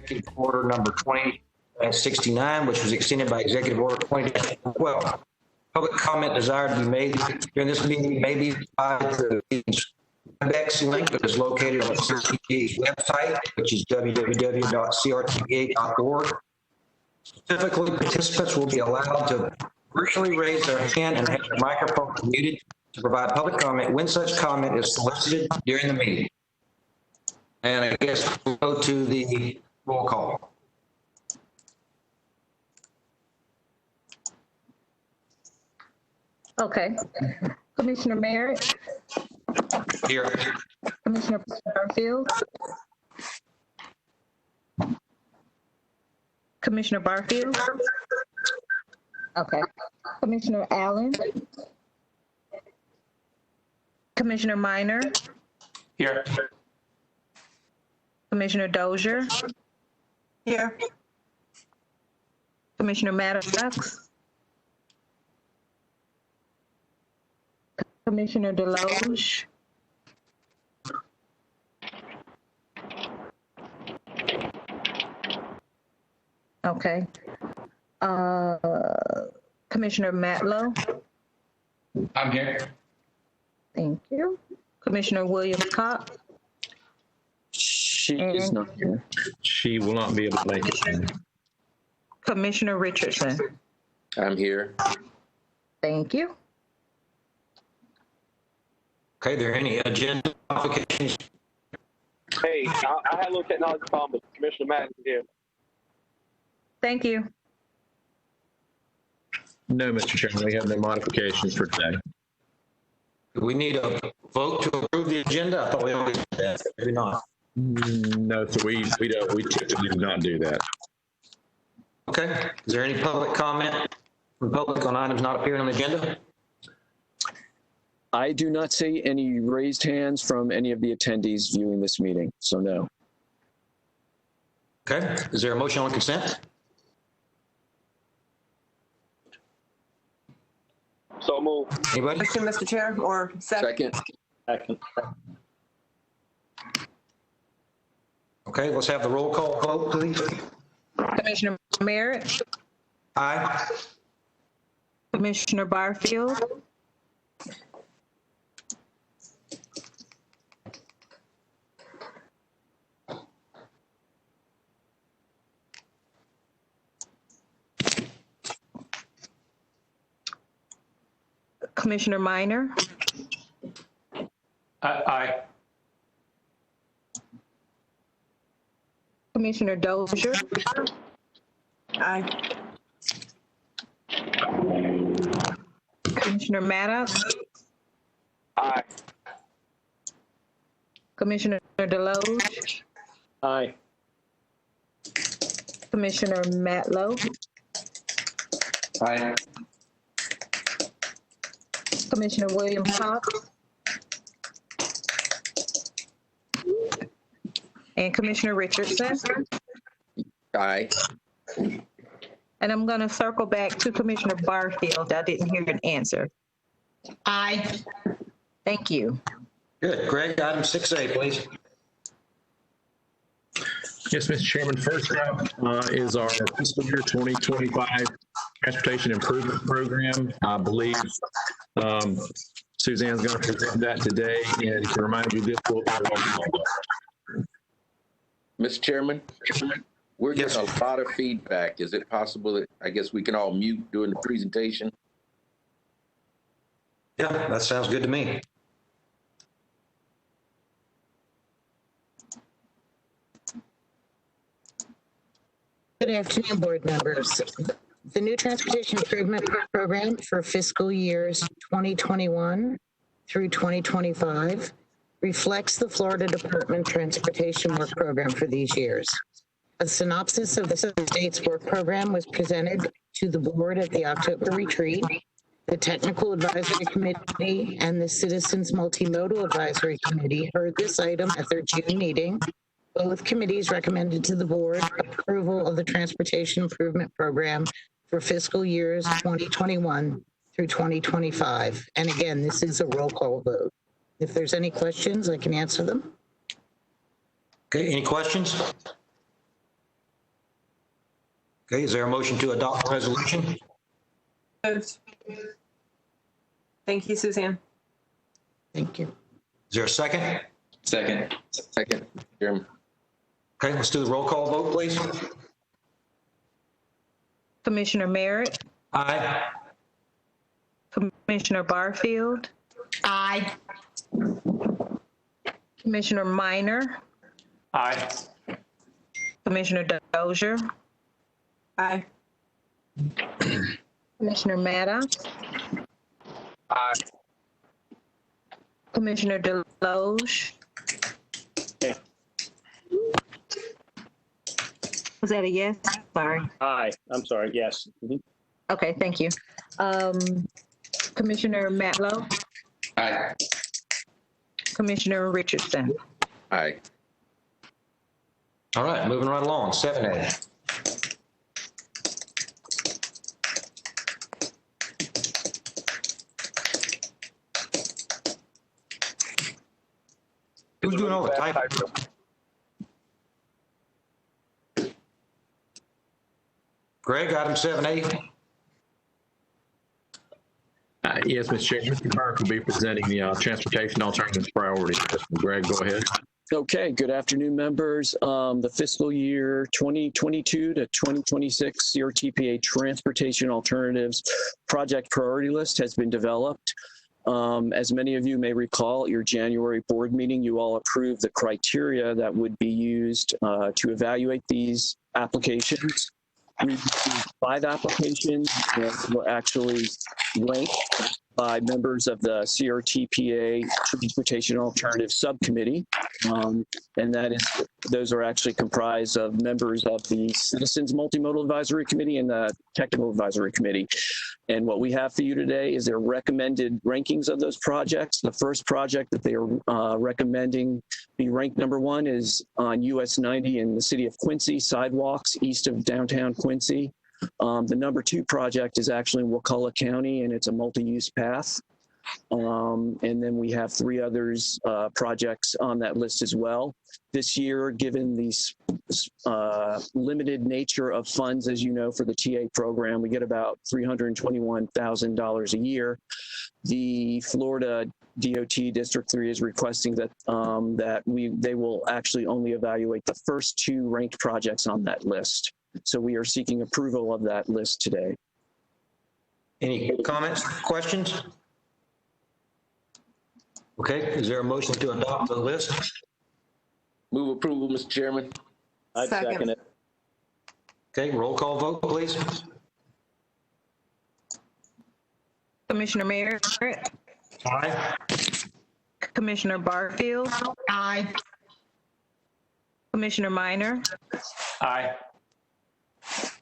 Executive Order number 20-69, which was extended by Executive Order 20-12. Public comment desired to be made during this meeting may be by the WebEx link that is located on the CRTPA's website, which is www.crtpa.org. Specifically, participants will be allowed to virtually raise their hand and have their microphone muted to provide public comment when such comment is solicited during the meeting. And I guess we'll go to the roll call. Okay. Commissioner Merritt? Here. Commissioner Barfield? Commissioner Barfield? Okay. Commissioner Allen? Commissioner Minor? Here. Commissioner Dozier? Here. Commissioner Maddox? Commissioner Deloge? Okay. Commissioner Matlow? I'm here. Thank you. Commissioner Williams Cox? She is not here. She will not be able to make it. Commissioner Richardson? I'm here. Thank you. Okay, are there any agenda modifications? Hey, I had a little technology problem, but Commissioner Madden is here. Thank you. No, Mr. Chairman, we have no modifications for today. We need a vote to approve the agenda. I thought we already did that. Maybe not. No, so we don't. We typically do not do that. Okay. Is there any public comment from public on items not appearing on the agenda? I do not see any raised hands from any of the attendees viewing this meeting, so no. Okay. Is there a motion on consent? So move. Anybody? Motion, Mr. Chair, or second? Second. Okay, let's have the roll call vote, please. Commissioner Merritt? Aye. Commissioner Barfield? Commissioner Minor? Aye. Commissioner Dozier? Aye. Commissioner Maddox? Aye. Commissioner Deloge? Aye. Commissioner Matlow? Aye. Commissioner Williams Cox? And Commissioner Richardson? Aye. And I'm going to circle back to Commissioner Barfield. I didn't hear an answer. Aye. Thank you. Good. Greg, item 6A, please. Yes, Mr. Chairman, first up is our fiscal year 2025 Transportation Improvement Program. I believe Suzanne's going to present that today, and to remind you, this will be a roll call vote. Mr. Chairman, we're Yes. getting a lot of feedback. Is it possible that, I guess we can all mute during the presentation? Yeah, that sounds good to me. Good afternoon, board members. The new Transportation Improvement Program for fiscal years 2021 through 2025 reflects the Florida Department Transportation Work Program for these years. A synopsis of the state's work program was presented to the board at the October retreat. The Technical Advisory Committee and the Citizens Multimodal Advisory Committee heard this item at their June meeting. Both committees recommended to the board approval of the Transportation Improvement Program for fiscal years 2021 through 2025. And again, this is a roll call vote. If there's any questions, I can answer them. Okay, any questions? Okay, is there a motion to adopt the resolution? Moved. Thank you, Suzanne. Thank you. Is there a second? Second. Second, Chairman. Okay, let's do the roll call vote, please. Commissioner Merritt, Aye. Commissioner Barfield, Aye. Commissioner Minor, Aye. Commissioner Dozier, Aye. Commissioner Maddox, Aye. Commissioner Deloge. Was that a yes? Sorry. Aye, I'm sorry, yes. Mhm. Okay, thank you. Commissioner Matlow, Aye. Commissioner Richardson. Aye. All right, moving right along, 7A. Who's doing all the typing? Greg, item 7A. Yes, Mr. Chair, Mr. Burke will be presenting the transportation alternatives priority. Greg, go ahead. Okay, good afternoon, members. The fiscal year 2022 to 2026 CRTPA Transportation Alternatives Project Priority List has been developed. As many of you may recall, at your January board meeting, you all approved the criteria that would be used to evaluate these applications. We received 5 applications and were actually ranked by members of the CRTPA Transportation Alternative Subcommittee. And those are actually comprised of members of the Citizens Multimodal Advisory Committee and the Technical Advisory Committee. And what we have for you today is their recommended rankings of those projects. The first project that they are recommending be ranked number 1 is on US 90 in the city of Quincy, sidewalks east of downtown Quincy. The number 2 project is actually in Wakulla County, and it's a multi-use path. And then we have 3 others projects on that list as well. This year, given the limited nature of funds, as you know, for the TA program, we get about $321,000 a year. The Florida DOT District 3 is requesting that they will actually only evaluate the first 2 ranked projects on that list. So we are seeking approval of that list today. Any comments, questions? Okay, is there a motion to adopt the list? Move approval, Mr. Chairman. I'd second it. Okay, roll call vote, please. Commissioner Merritt, Aye. Commissioner Barfield, Aye. Commissioner Minor, Aye.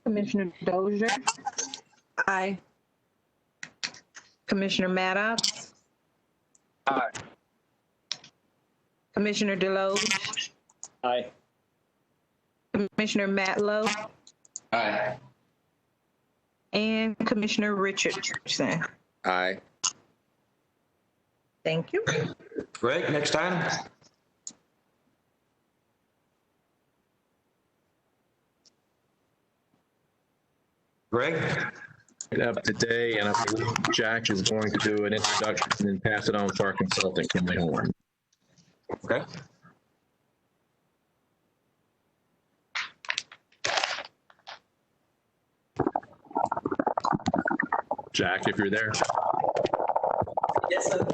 Commissioner Dozier, Aye. Commissioner Maddox, Aye. Commissioner Deloge, Aye. Commissioner Matlow, Aye. and Commissioner Richardson. Aye. Thank you. Greg, next item. Greg? Up today, and I believe Jack is going to do an introduction and then pass it on to our consultant, Kimberly Horn. Okay. Jack, if you're there. Yes, sir.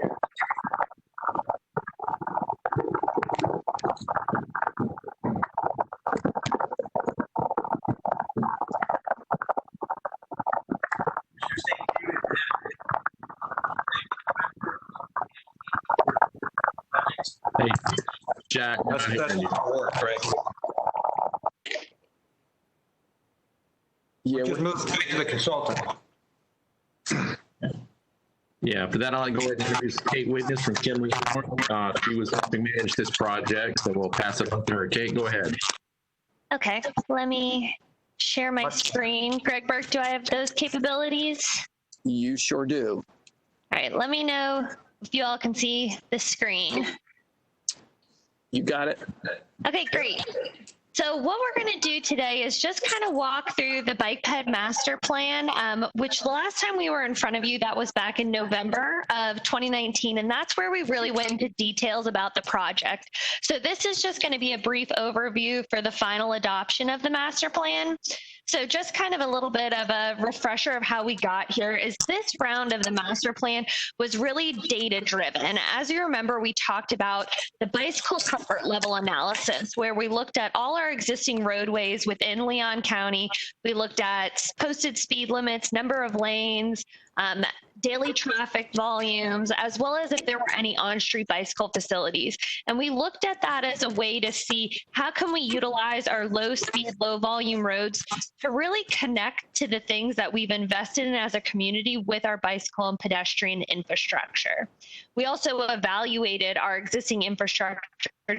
Hey, Jack. That's not work, Greg. Yeah, Just move straight to the consultant. Yeah, for that, I'll go ahead and introduce Kate Witness from Kimberly Horn. She was helping manage this project, so we'll pass it on to her. Kate, go ahead. Okay, let me share my screen. Greg Burke, do I have those capabilities? you sure do. All right, let me know if you all can see the screen. You got it? Okay, great. So what we're going to do today is just kind of walk through the Bike Ped Master Plan, which the last time we were in front of you, that was back in November of 2019, and that's where we really went into details about the project. So this is just going to be a brief overview for the final adoption of the master plan. So just kind of a little bit of a refresher of how we got here is this round of the master plan was really data driven. As you remember, we talked about the bicycle comfort level analysis, where we looked at all our existing roadways within Leon County. We looked at posted speed limits, number of lanes, daily traffic volumes, as well as if there were any on-street bicycle facilities. And we looked at that as a way to see how can we utilize our low-speed, low-volume roads to really connect to the things that we've invested in as a community with our bicycle and pedestrian infrastructure. We also evaluated our existing infrastructure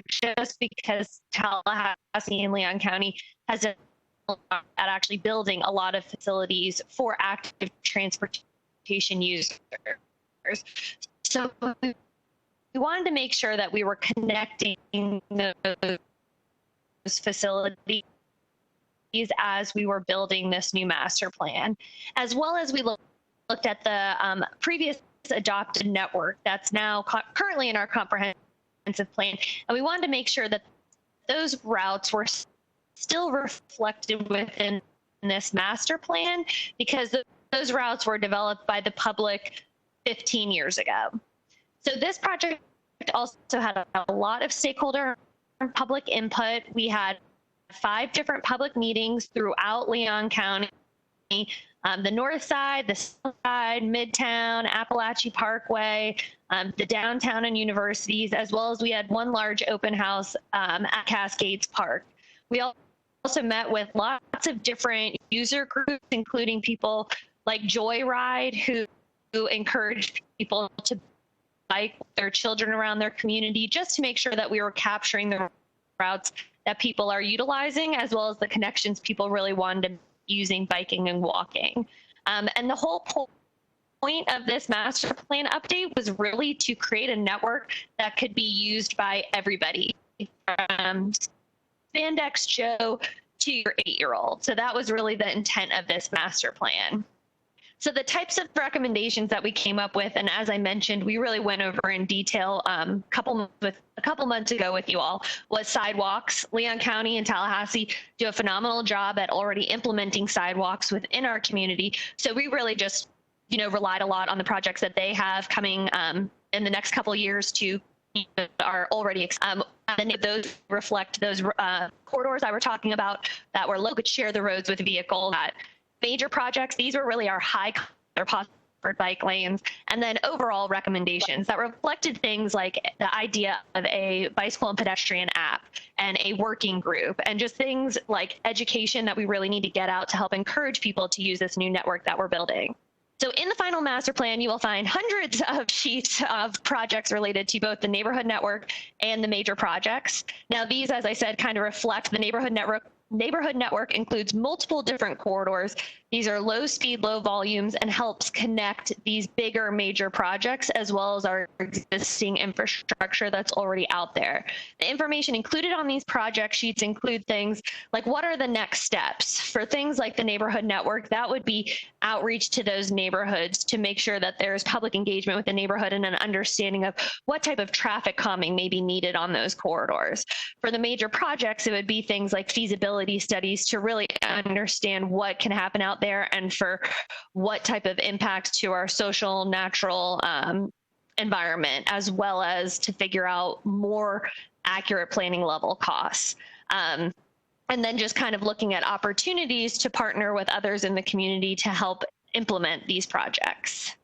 just because Tallahassee and Leon County has at actually building a lot of facilities for active transportation users. So we wanted to make sure that we were connecting those facilities as we were building this new master plan, as well as we looked at the previous adopted network that's now currently in our comprehensive plan. And we wanted to make sure that those routes were still reflected within this master plan, because those routes were developed by the public 15 years ago. So this project also had a lot of stakeholder and public input. We had 5 different public meetings throughout Leon County, the north side, the south side, Midtown, Appalachie Parkway, the downtown and universities, as well as we had one large open house at Cascades Park. We also met with lots of different user groups, including people like Joyride, who encouraged people to bike their children around their community, just to make sure that we were capturing the routes that people are utilizing, as well as the connections people really wanted to be using biking and walking. And the whole point of this master plan update was really to create a network that could be used by everybody, from Spandex Joe to your 8-year-old. So that was really the intent of this master plan. So the types of recommendations that we came up with, and as I mentioned, we really went over in detail a couple months ago with you all, was sidewalks. Leon County and Tallahassee do a phenomenal job at already implementing sidewalks within our community. So we really just, relied a lot on the projects that they have coming in the next couple of years to are already, and those reflect those corridors I were talking about that were local, could share the roads with vehicles. Major projects, these were really our high bike lanes, and then overall recommendations that reflected things like the idea of a bicycle and pedestrian app and a working group, and just things like education that we really need to get out to help encourage people to use this new network that we're building. So in the final master plan, you will find hundreds of sheets of projects related to both the neighborhood network and the major projects. Now these, as I said, kind of reflect the neighborhood network. Neighborhood network includes multiple different corridors. These are low speed, low volumes, and helps connect these bigger major projects as well as our existing infrastructure that's already out there. The information included on these project sheets include things like what are the next steps. For things like the neighborhood network, that would be outreach to those neighborhoods to make sure that there's public engagement with the neighborhood and an understanding of what type of traffic calming may be needed on those corridors. For the major projects, it would be things like feasibility studies to really understand what can happen out there and for what type of impact to our social, natural environment, as well as to figure out more accurate planning level costs. And then just kind of looking at opportunities to partner with others in the community to help implement these projects.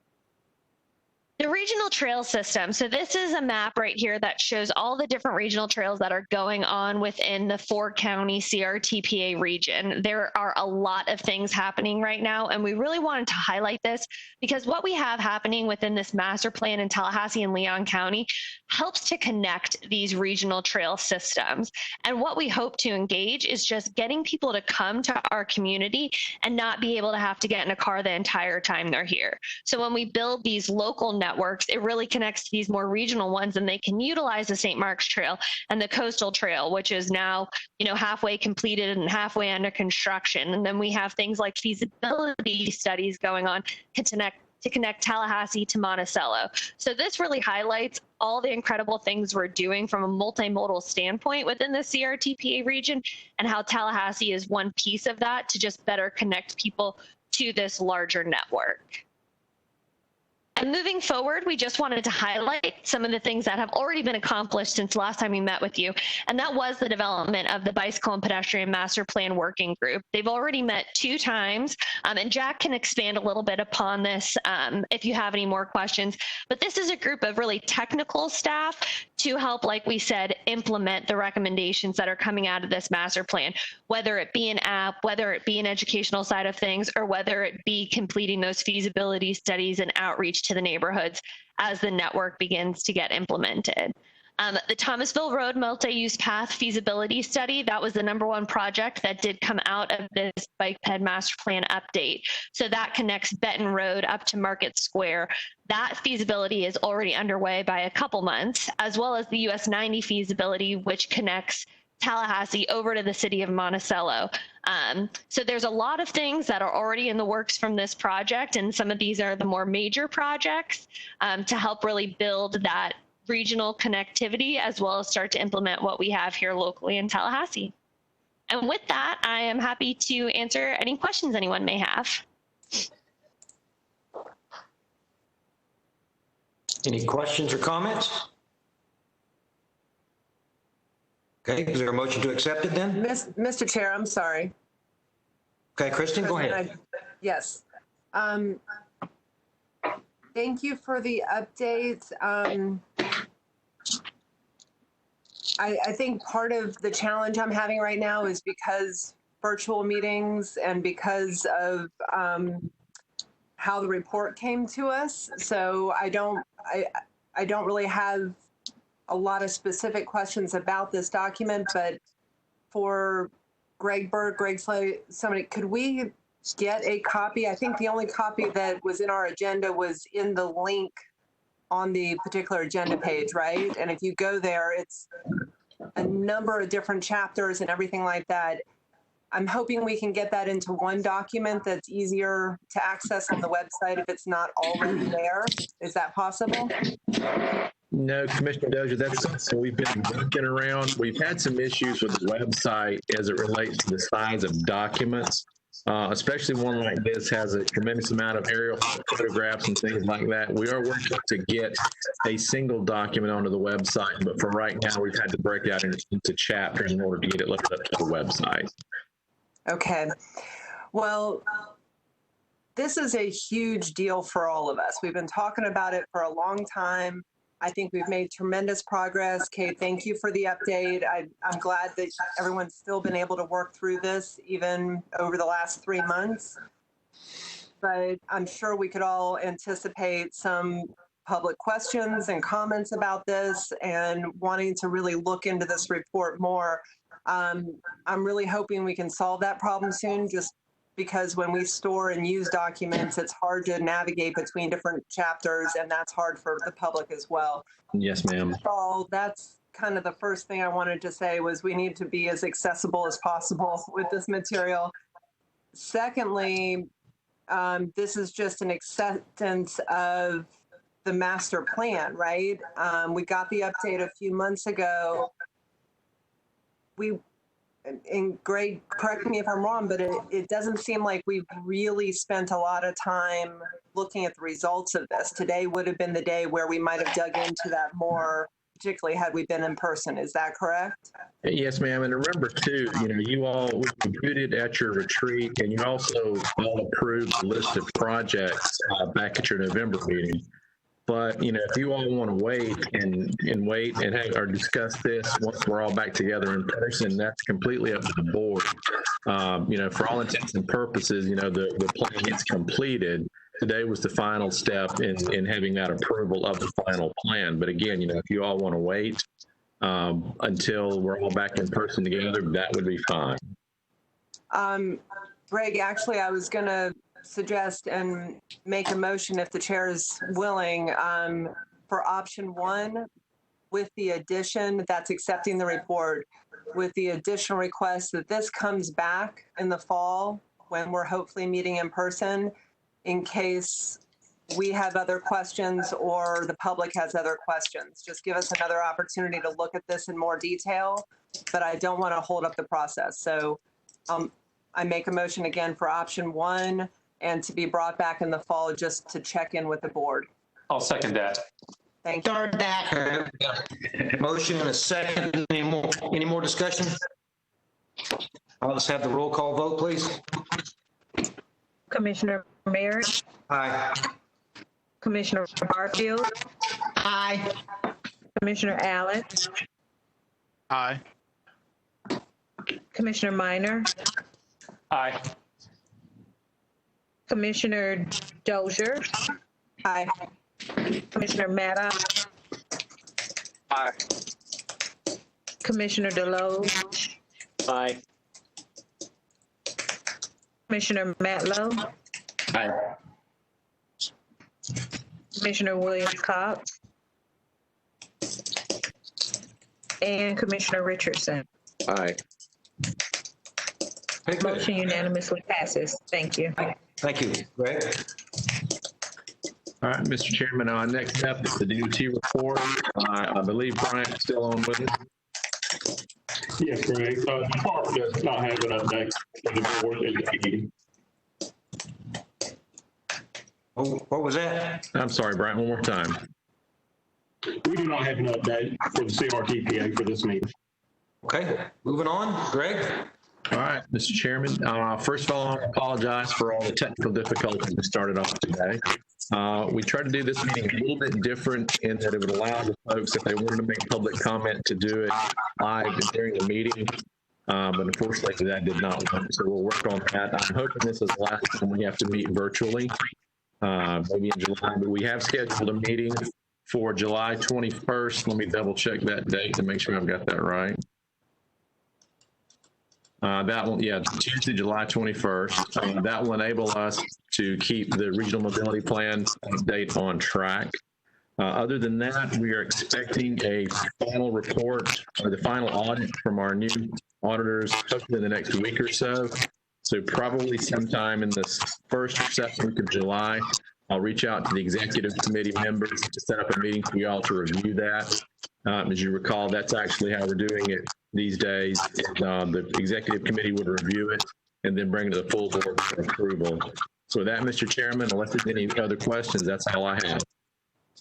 The regional trail system. So this is a map right here that shows all the different regional trails that are going on within the 4-county CRTPA region. There are a lot of things happening right now, and we really wanted to highlight this because what we have happening within this master plan in Tallahassee and Leon County helps to connect these regional trail systems. And what we hope to engage is just getting people to come to our community and not be able to have to get in a car the entire time they're here. So when we build these local networks networks, it really connects to these more regional ones, and they can utilize the St. Mark's Trail and the Coastal Trail, which is now, halfway completed and halfway under construction. And then we have things like feasibility studies going on to connect Tallahassee to Monticello. So this really highlights all the incredible things we're doing from a multimodal standpoint within the CRTPA region, and how Tallahassee is one piece of that to just better connect people to this larger network. And moving forward, we just wanted to highlight some of the things that have already been accomplished since last time we met with you. And that was the development of the Bicycle and Pedestrian Master Plan Working Group. They've already met 2 times, and Jack can expand a little bit upon this if you have any more questions. But this is a group of really technical staff to help, like we said, implement the recommendations that are coming out of this master plan, whether it be an app, whether it be an educational side of things, or whether it be completing those feasibility studies and outreach to the neighborhoods as the network begins to get implemented. The Thomasville Road Multi-Use Path Feasibility Study, that was the #1 project that did come out of this Bike Ped Master Plan update. So that connects Benton Road up to Market Square. That feasibility is already underway by a couple months, as well as the US 90 feasibility, which connects Tallahassee over to the city of Monticello. So there's a lot of things that are already in the works from this project, and some of these are the more major projects to help really build that regional connectivity, as well as start to implement what we have here locally in Tallahassee. And with that, I am happy to answer any questions anyone may have. Any questions or comments? Okay, is there a motion to accept it then? Mr. Chair, I'm sorry. Okay, Kristen, go ahead. Yes. Thank you for the update. I think part of the challenge I'm having right now is because virtual meetings and because of how the report came to us. So I don't really have a lot of specific questions about this document, but for Greg Burke, Greg Slay, somebody, could we get a copy? I think the only copy that was in our agenda was in the link on the particular agenda page, right? And if you go there, it's a number of different chapters and everything like that. I'm hoping we can get that into one document that's easier to access on the website if it's not already there. Is that possible? No, Commissioner Dozier, that's something we've been working around. We've had some issues with the website as it relates to the size of documents, especially one like this has a tremendous amount of aerial photographs and things like that. We are working to get a single document onto the website, but for right now, we've had to break it out into chapters in order to get it lifted up to the website. Okay. Well, this is a huge deal for all of us. We've been talking about it for a long time. I think we've made tremendous progress. Kate, thank you for the update. I'm glad that everyone's still been able to work through this even over the last 3 months. But I'm sure we could all anticipate some public questions and comments about this and wanting to really look into this report more. I'm really hoping we can solve that problem soon, just because when we store and use documents, it's hard to navigate between different chapters, and that's hard for the public as well. Yes, ma'am. So that's kind of the first thing I wanted to say was we need to be as accessible as possible with this material. Secondly, this is just an acceptance of the master plan, right? We got the update a few months ago. And Greg, correct me if I'm wrong, but it doesn't seem like we've really spent a lot of time looking at the results of this. Today would have been the day where we might have dug into that more, particularly had we been in person. Is that correct? Yes, ma'am. And remember, too, you all reviewed it at your retreat, and you also all approved the list of projects back at your November meeting. But, if you all want to wait and or discuss this once we're all back together in person, that's completely up to the board. For all intents and purposes, the plan gets completed. Today was the final step in having that approval of the final plan. But again, if you all want to wait until we're all back in person together, that would be fine. Greg, actually, I was going to suggest and make a motion, if the chair is willing, for option 1 with the addition, that's accepting the report, with the additional request that this comes back in the fall when we're hopefully meeting in person, in case we have other questions or the public has other questions. Just give us another opportunity to look at this in more detail, but I don't want to hold up the process. So I make a motion again for option 1 and to be brought back in the fall just to check in with the board. I'll second that. Thank you. Third that. Motion and a second. Any more discussion? Let's have the roll call vote, please. Commissioner Merritt, Aye. Commissioner Barfield, Aye. Commissioner Allen, Aye. Commissioner Minor, Aye. Commissioner Dozier, Aye. Commissioner Maddox, Aye. Commissioner Deloge, Aye. Commissioner Matlow, Aye. Commissioner Williams Cox, and Commissioner Richardson. Aye. Okay, good. Motion unanimously passes. Thank you. Thank you, Greg. All right, Mr. Chairman, next up is the DOT report. I believe Brian's still on with us. Yes, Greg. The department does not have an update for the board at the meeting. Oh, what was that? I'm sorry, Brian, one more time. We do not have an update for the CRTPA for this meeting. Okay, moving on. Greg? All right, Mr. Chairman. First of all, I apologize for all the technical difficulties that started off today. We tried to do this meeting a little bit different in that it would allow the folks, if they wanted to make public comment, to do it live during the meeting. But unfortunately, that did not work. So we'll work on that. I'm hoping this is the last time we have to meet virtually, maybe in July. But we have scheduled a meeting for July 21st. Let me double check that date to make sure I've got that right. That one, yeah, Tuesday, July 21st. That will enable us to keep the regional mobility plan update on track. Other than that, we are expecting a final report or the final audit from our new auditors hopefully in the next week or so. So probably sometime in the first or second week of July, I'll reach out to the executive committee members to set up a meeting for you all to review that. As you recall, that's actually how we're doing it these days. The executive committee would review it and then bring it to the full board for approval. So with that, Mr. Chairman, unless there's any other questions, that's all I have.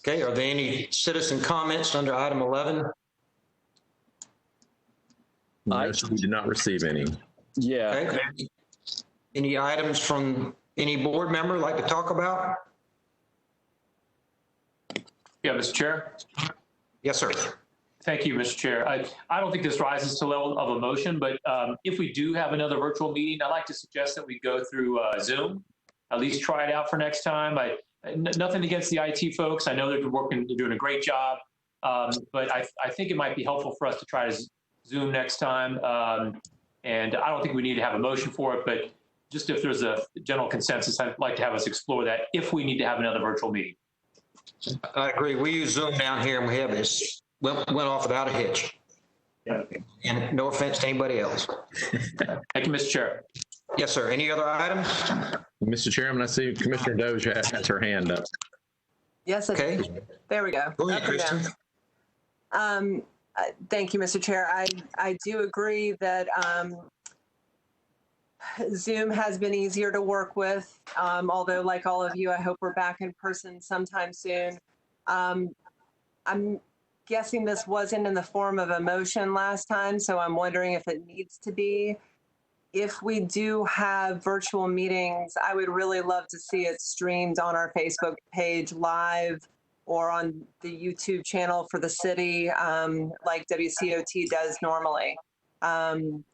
Okay, are there any citizen comments under item 11? No, sir, we did not receive any. Yeah. Okay. Any items from any board member like to talk about? Yeah, Mr. Chair. Yes, sir. Thank you, Mr. Chair. I don't think this rises to the level of a motion, but if we do have another virtual meeting, I'd like to suggest that we go through Zoom, at least try it out for next time. Nothing against the IT folks. I know they're doing a great job, but I think it might be helpful for us to try to Zoom next time. And I don't think we need to have a motion for it, but just if there's a general consensus, I'd like to have us explore that if we need to have another virtual meeting. I agree. We use Zoom down here and we have this, went off without a hitch. Yeah. And no offense to anybody else. Thank you, Mr. Chair. Yes, sir. Any other items? Mr. Chairman, I see Commissioner Doge has her hand up. Yes. Okay. There we go. Go ahead, Up and down. Kristen. Thank you, Mr. Chair. I do agree that Zoom has been easier to work with, although like all of you, I hope we're back in person sometime soon. I'm guessing this wasn't in the form of a motion last time, so I'm wondering if it needs to be. If we do have virtual meetings, I would really love to see it streamed on our Facebook page live or on the YouTube channel for the city, like WCOT does normally.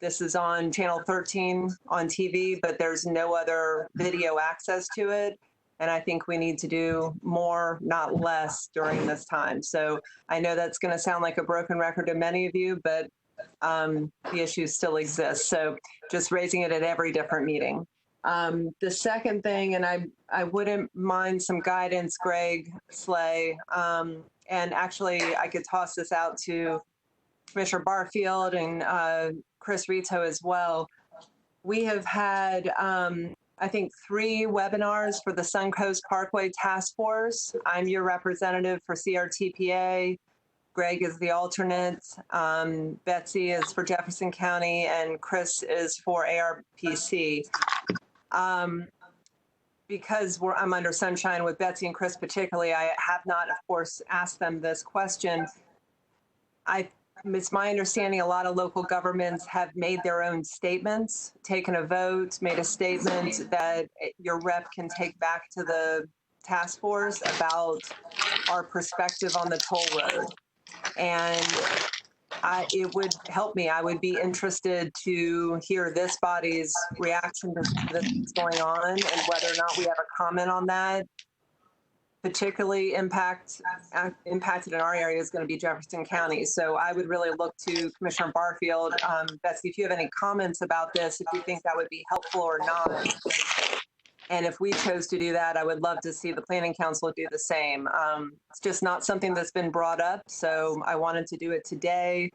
This is on channel 13 on TV, but there's no other video access to it. And I think we need to do more, not less, during this time. So I know that's going to sound like a broken record to many of you, but the issue still exists. So just raising it at every different meeting. The second thing, and I wouldn't mind some guidance, Greg Slay, and actually I could toss this out to Commissioner Barfield and Chris Rito as well. We have had, I think, 3 webinars for the Suncoast Parkway Task Force. I'm your representative for CRTPA. Greg is the alternate. Betsy is for Jefferson County, and Chris is for ARPC. Because I'm under sunshine with Betsy and Chris particularly, I have not, of course, asked them this question. It's my understanding a lot of local governments have made their own statements, taken a vote, made a statement that your rep can take back to the task force about our perspective on the toll road. And it would help me. I would be interested to hear this body's reaction to this that's going on and whether or not we have a comment on that. Particularly impacted in our area is going to be Jefferson County. So I would really look to Commissioner Barfield. Betsy, if you have any comments about this, if you think that would be helpful or not. And if we chose to do that, I would love to see the Planning Council do the same. It's just not something that's been brought up, so I wanted to do it today.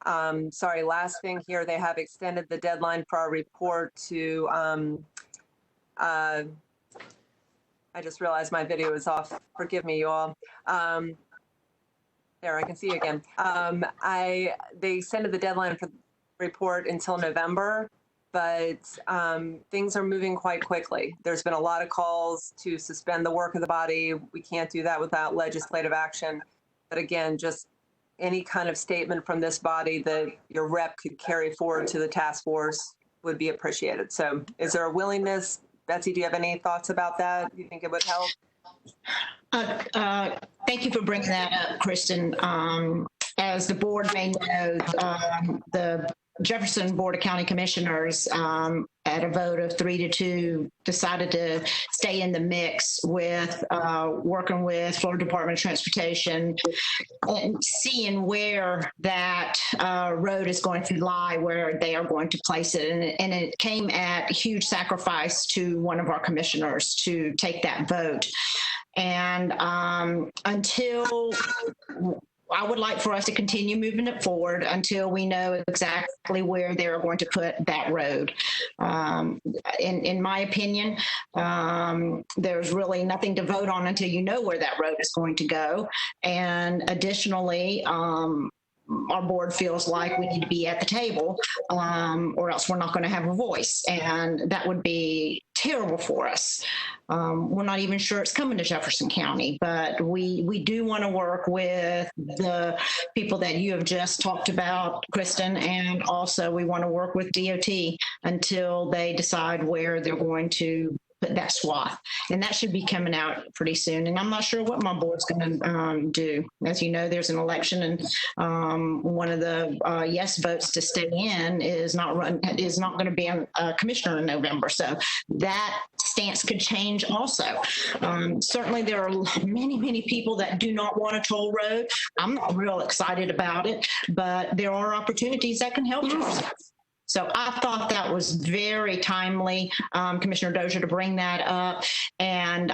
Sorry, last thing here, they have extended the deadline for our report to, I just realized my video is off. Forgive me, you all. There, I can see you again. They extended the deadline for the report until November, but things are moving quite quickly. There's been a lot of calls to suspend the work of the body. We can't do that without legislative action. But again, just any kind of statement from this body that your rep could carry forward to the task force would be appreciated. So is there a willingness? Betsy, do you have any thoughts about that? Do you think it would help? Thank you for bringing that up, Kristen. As the board may know, the Jefferson Board of County Commissioners, at a vote of 3-2, decided to stay in the mix with working with Florida Department of Transportation and seeing where that road is going to lie, where they are going to place it. And it came at huge sacrifice to one of our commissioners to take that vote. And until I would like for us to continue moving it forward until we know exactly where they're going to put that road. In my opinion, there's really nothing to vote on until you know where that road is going to go. And additionally, our board feels like we need to be at the table, or else we're not going to have a voice. And that would be terrible for us. We're not even sure it's coming to Jefferson County, but we do want to work with the people that you have just talked about, Kristen, and also we want to work with DOT until they decide where they're going to put that swath. And that should be coming out pretty soon. And I'm not sure what my board's going to do. As you know, there's an election, and one of the yes votes to stay in is not going to be a commissioner in November. So that stance could change also. Certainly there are many people that do not want a toll road. I'm not real excited about it, but there are opportunities that can help you. So I thought that was very timely, Commissioner Dozier, to bring that up. And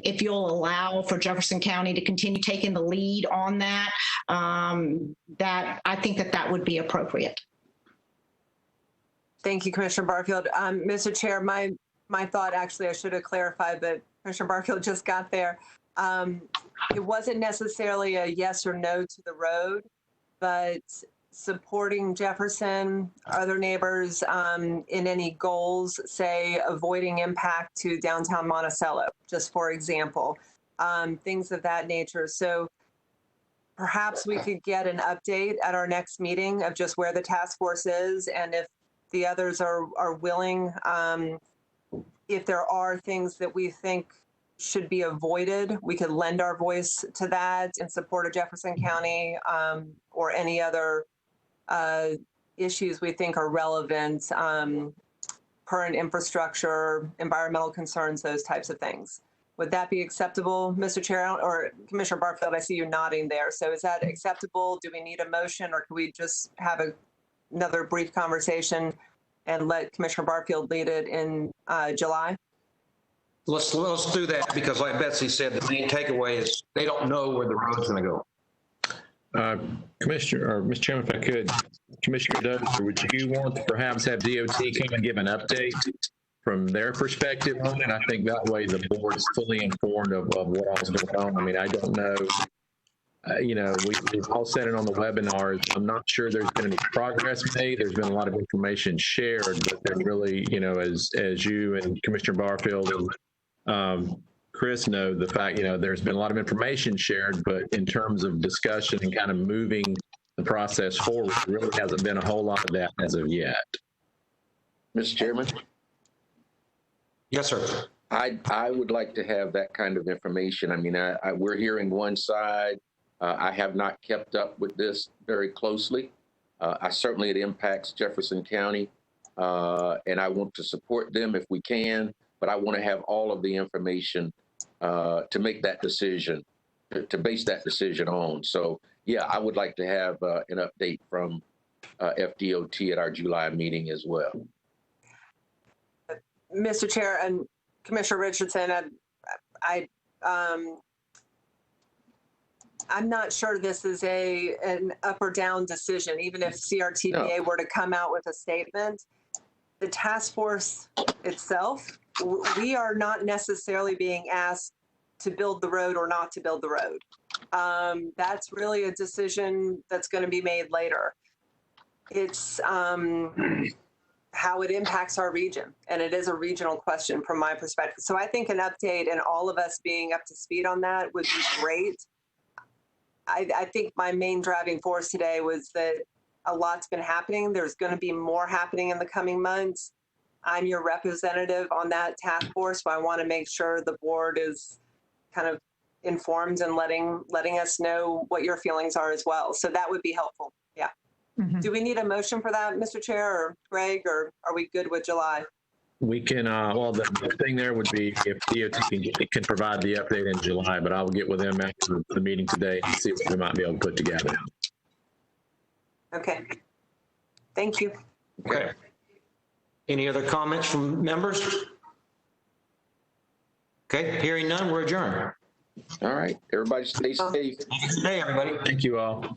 if you'll allow for Jefferson County to continue taking the lead on that, I think that would be appropriate. Thank you, Commissioner Barfield. Mr. Chair, my thought, actually, I should have clarified, but Commissioner Barfield just got there. It wasn't necessarily a yes or no to the road, but supporting Jefferson, other neighbors in any goals, say avoiding impact to downtown Monticello, just for example, things of that nature. So perhaps we could get an update at our next meeting of just where the task force is, and if the others are willing, if there are things that we think should be avoided, we could lend our voice to that in support of Jefferson County, or any other issues we think are relevant, current infrastructure, environmental concerns, those types of things. Would that be acceptable, Mr. Chair? Or Commissioner Barfield, I see you nodding there. So is that acceptable? Do we need a motion, or can we just have another brief conversation and let Commissioner Barfield lead it in July? Let's do that, because like Betsy said, the main takeaway is they don't know where the road's going to go. Commissioner, or Mr. Chairman, if I could, Commissioner Dozier, would you want to perhaps have DOT come and give an update from their perspective on it? I think that way the board's fully informed of what all's going on. I mean, I don't know. We've all said it on the webinars. I'm not sure there's been any progress made. There's been a lot of information shared, but there really, as you and Commissioner Barfield and Chris know, the fact, there's been a lot of information shared, but in terms of discussion and kind of moving the process forward, there really hasn't been a whole lot of that as of yet. Mr. Chairman? Yes, sir. I would like to have that kind of information. I mean, we're hearing one side. I have not kept up with this very closely. Certainly it impacts Jefferson County, and I want to support them if we can, but I want to have all of the information to make that decision, to base that decision on. So, yeah, I would like to have an update from FDOT at our July meeting as well. Mr. Chair and Commissioner Richardson, I'm not sure this is an up or down decision, even if CRTPA were to come out with a statement. The task force itself, we are not necessarily being asked to build the road or not to build the road. That's really a decision that's going to be made later. It's how it impacts our region, and it is a regional question from my perspective. So I think an update and all of us being up to speed on that would be great. I think my main driving force today was that a lot's been happening. There's going to be more happening in the coming months. I'm your representative on that task force, so I want to make sure the board is kind of informed and letting us know what your feelings are as well. So that would be helpful. Yeah. Mm-hmm. Do we need a motion for that, Mr. Chair or Greg, or are we good with July? We can, the thing there would be if DOT can provide the update in July, but I'll get with them after the meeting today and see what we might be able to put together. Okay. Thank you. Okay. Any other comments from members? Okay, hearing none, we're adjourned. All right. Everybody stay safe. Hey, everybody. Thank you all.